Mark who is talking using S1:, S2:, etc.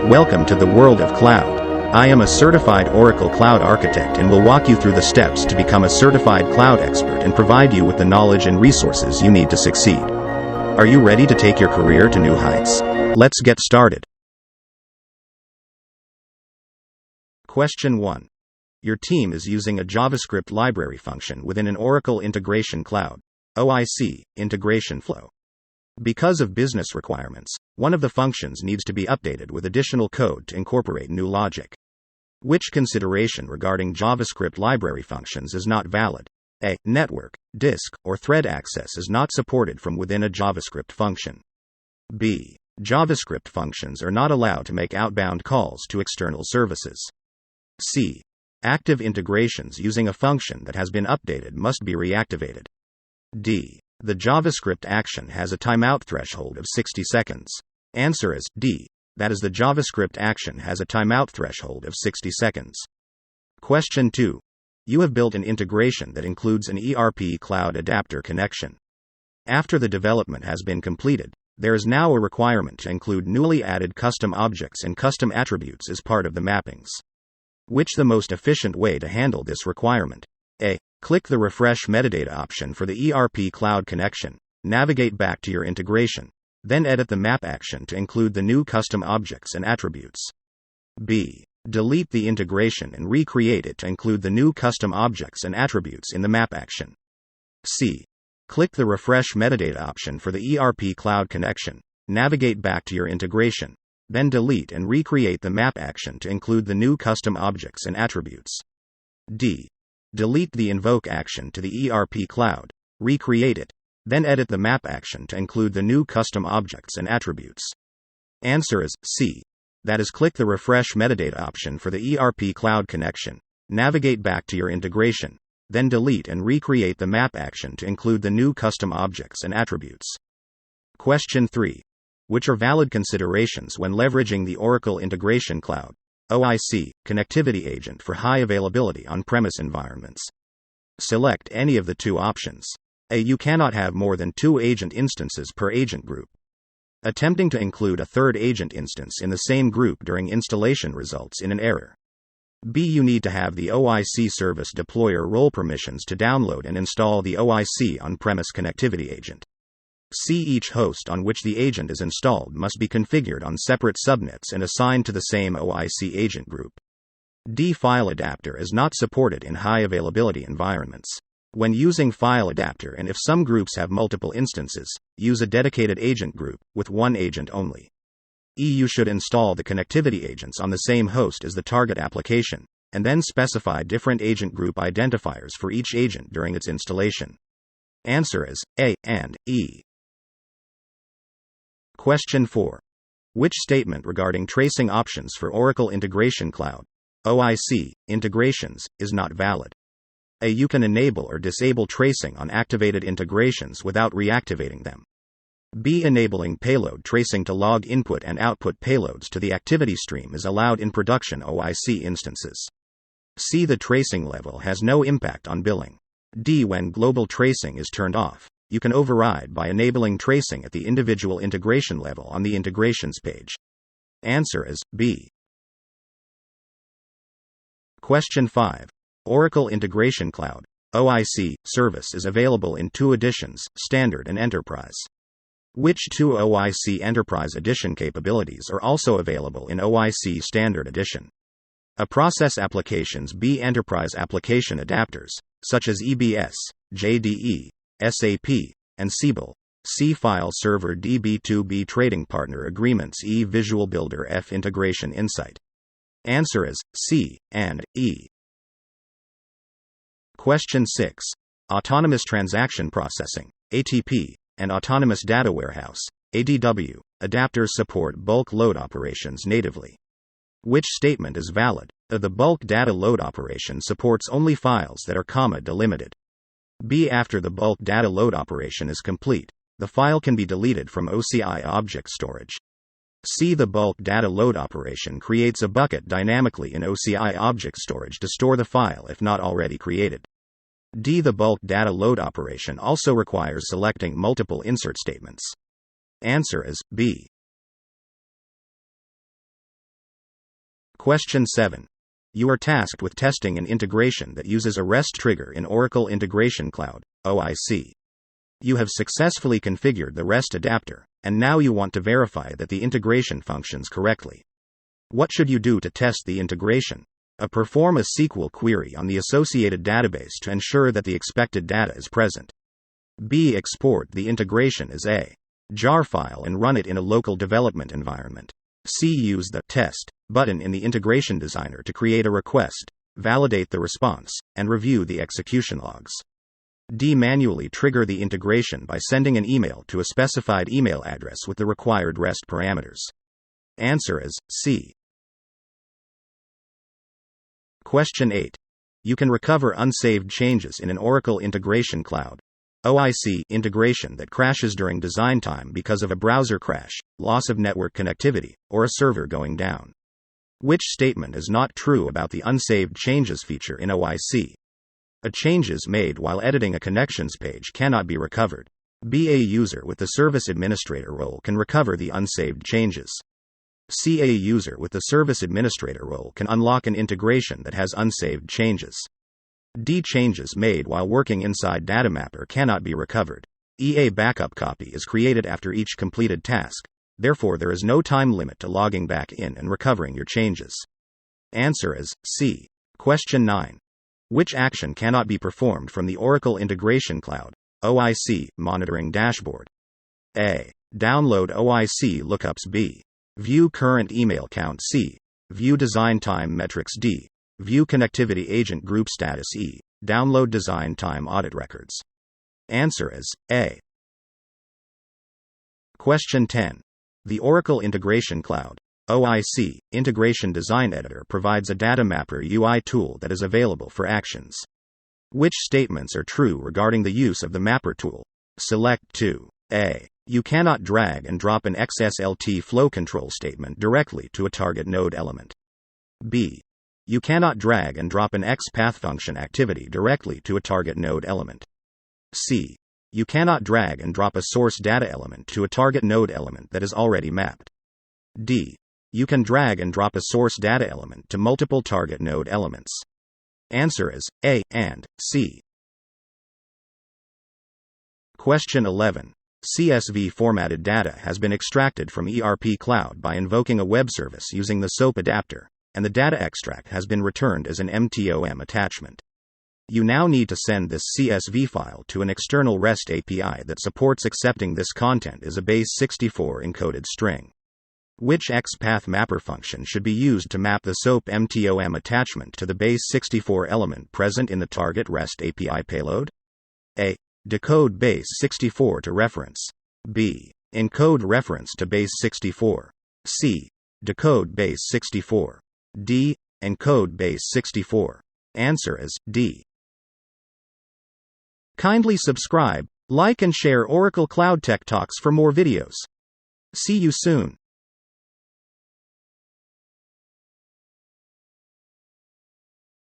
S1: Welcome to the world of cloud. I am a certified Oracle Cloud Architect and will walk you through the steps to become a certified cloud expert and provide you with the knowledge and resources you need to succeed. Are you ready to take your career to new heights? Let's get started. Question 1. Your team is using a JavaScript library function within an Oracle Integration Cloud (OIC) integration flow. Because of business requirements, one of the functions needs to be updated with additional code to incorporate new logic. Which consideration regarding JavaScript library functions is not valid? A. Network, disk, or thread access is not supported from within a JavaScript function. B. JavaScript functions are not allowed to make outbound calls to external services. C. Active integrations using a function that has been updated must be reactivated. D. The JavaScript action has a timeout threshold of 60 seconds. Answer is D. That is, the JavaScript action has a timeout threshold of 60 seconds. Question 2. You have built an integration that includes an ERP Cloud Adapter connection. After the development has been completed, there is now a requirement to include newly added custom objects and custom attributes as part of the mappings. Which the most efficient way to handle this requirement? A. Click the Refresh Metadata option for the ERP Cloud connection, navigate back to your integration, then edit the map action to include the new custom objects and attributes. B. Delete the integration and recreate it to include the new custom objects and attributes in the map action. C. Click the Refresh Metadata option for the ERP Cloud connection, navigate back to your integration, then delete and recreate the map action to include the new custom objects and attributes. D. Delete the Invoke action to the ERP Cloud, recreate it, then edit the map action to include the new custom objects and attributes. Answer is C. That is, click the Refresh Metadata option for the ERP Cloud connection, navigate back to your integration, then delete and recreate the map action to include the new custom objects and attributes. Question 3. Which are valid considerations when leveraging the Oracle Integration Cloud (OIC) connectivity agent for high availability on-premise environments? Select any of the two options. A. You cannot have more than 2 agent instances per agent group. Attempting to include a third agent instance in the same group during installation results in an error. B. You need to have the OIC service deployer role permissions to download and install the OIC on-premise connectivity agent. C. Each host on which the agent is installed must be configured on separate subnets and assigned to the same OIC agent group. D. File adapter is not supported in high availability environments. When using file adapter, and if some groups have multiple instances, use a dedicated agent group, with one agent only. E. You should install the connectivity agents on the same host as the target application, and then specify different agent group identifiers for each agent during its installation. Answer is A and E. Question 4. Which statement regarding tracing options for Oracle Integration Cloud (OIC) integrations is not valid? A. You can enable or disable tracing on activated integrations without reactivating them. B. Enabling payload tracing to log input and output payloads to the activity stream is allowed in production OIC instances. C. The tracing level has no impact on billing. D. When global tracing is turned off, you can override by enabling tracing at the individual integration level on the integrations page. Answer is B. Question 5. Oracle Integration Cloud (OIC) service is available in 2 editions, Standard and Enterprise. Which 2 OIC Enterprise Edition capabilities are also available in OIC Standard Edition? A. Process applications. B. Enterprise application adapters, such as EBS, JDE, SAP, and Siebel. C. File server. D. B2B trading partner agreements. E. Visual Builder. F. Integration Insight. Answer is C and E. Question 6. Autonomous Transaction Processing (ATP) and Autonomous Data Warehouse (ADW) adapters support bulk load operations natively. Which statement is valid? A. The bulk data load operation supports only files that are comma delimited. B. After the bulk data load operation is complete, the file can be deleted from OCI object storage. C. The bulk data load operation creates a bucket dynamically in OCI object storage to store the file if not already created. D. The bulk data load operation also requires selecting multiple insert statements. Answer is B. Question 7. You are tasked with testing an integration that uses a REST trigger in Oracle Integration Cloud, OIC. You have successfully configured the REST adapter, and now you want to verify that the integration functions correctly. What should you do to test the integration? A. Perform a SQL query on the associated database to ensure that the expected data is present. B. Export the integration as a jar file and run it in a local development environment. C. Use the Test button in the Integration Designer to create a request, validate the response, and review the execution logs. D. Manually trigger the integration by sending an email to a specified email address with the required REST parameters. Answer is C. Question 8. You can recover unsaved changes in an Oracle Integration Cloud, OIC integration that crashes during design time because of a browser crash, loss of network connectivity, or a server going down. Which statement is not true about the unsaved changes feature in OIC? A changes made while editing a connections page cannot be recovered. B. A user with the service administrator role can recover the unsaved changes. C. A user with the service administrator role can unlock an integration that has unsaved changes. D. Changes made while working inside DataMapper cannot be recovered. E. A backup copy is created after each completed task, therefore there is no time limit to logging back in and recovering your changes. Answer is C. Question 9. Which action cannot be performed from the Oracle Integration Cloud, OIC, monitoring dashboard? A. Download OIC lookups. B. View current email count. C. View design time metrics. D. View connectivity agent group status. E. Download design time audit records. Answer is A. Question 10. The Oracle Integration Cloud, OIC, Integration Design Editor provides a DataMapper UI tool that is available for actions. Which statements are true regarding the use of the Mapper tool? Select 2. A. You cannot drag and drop an XSLT flow control statement directly to a target node element. B. You cannot drag and drop an XPath function activity directly to a target node element. C. You cannot drag and drop a source data element to a target node element that is already mapped. D. You can drag and drop a source data element to multiple target node elements. Answer is A and C. Question 11. CSV formatted data has been extracted from ERP Cloud by invoking a web service using the SOAP adapter, and the data extract has been returned as an MTOM attachment. You now need to send this CSV file to an external REST API that supports accepting this content as a base64 encoded string. Which XPath mapper function should be used to map the SOAP MTOM attachment to the base64 element present in the target REST API payload? A. Decode base64 to reference. B. Encode reference to base64. C. Decode base64. D. Encode base64. Answer is D. Kindly subscribe, like and share Oracle Cloud Tech Talks for more videos. See you soon.